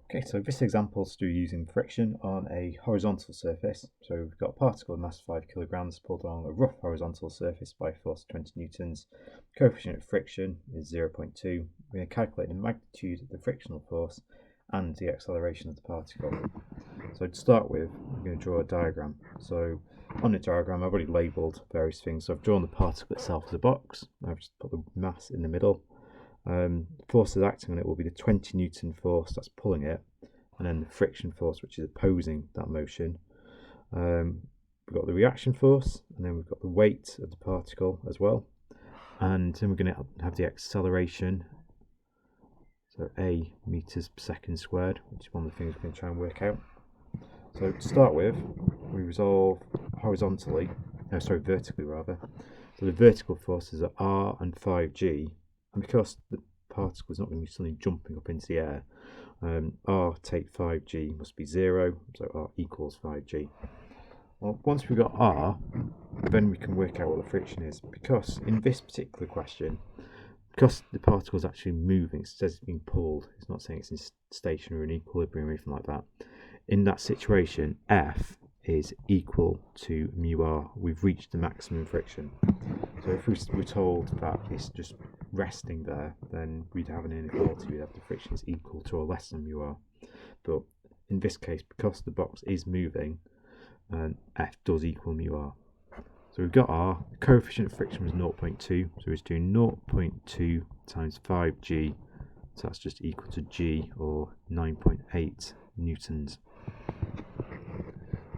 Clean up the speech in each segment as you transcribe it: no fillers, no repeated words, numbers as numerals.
Okay, so this example is to do using friction on a horizontal surface. So we've got a particle of mass 5 kilograms pulled along a rough horizontal surface by a force of 20 newtons. Coefficient of friction is 0.2. We're going to calculate the magnitude of the frictional force and the acceleration of the particle. So to start with, we're going to draw a diagram. So on the diagram, I've already labelled various things. So I've drawn the particle itself as a box. I've just put the mass in the middle. The forces acting on it will be the 20 Newton force that's pulling it, and then the friction force which is opposing that motion. We've got the reaction force, and then we've got the weight of the particle as well, and then we're going to have the acceleration, so a meters per second squared, which is one of the things we're going to try and work out. So to start with, we resolve vertically rather. So the vertical forces are R and 5G. And because the particle is not going to be suddenly jumping up into the air, R take 5G must be 0, so R equals 5G. Well, once we've got R, then we can work out what the friction is, because in this particular question, because the particle is actually moving, it says it's being pulled, it's not saying it's in stationary or in equilibrium or anything like that. In that situation, F is equal to mu R. We've reached the maximum friction. So if we're told that it's just resting there, then we'd have an inequality. We'd have the friction is equal to or less than mu R. But in this case, because the box is moving, F does equal mu R. So we've got R. The coefficient of friction was 0.2, so it's doing 0.2 times 5G. So that's just equal to G, or 9.8 newtons.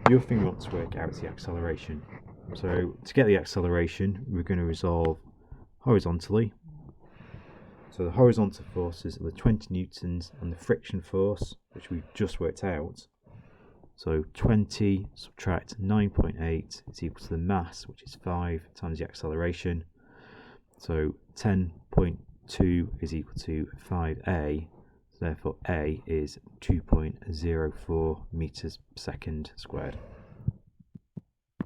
The other thing we want to work out is the acceleration. So to get the acceleration, we're going to resolve horizontally. So the horizontal forces are the 20 newtons and the friction force, which we've just worked out. So 20 subtract 9.8 is equal to the mass, which is 5, times the acceleration. So 10.2 is equal to 5a. Therefore, A is 2.04 meters per second squared.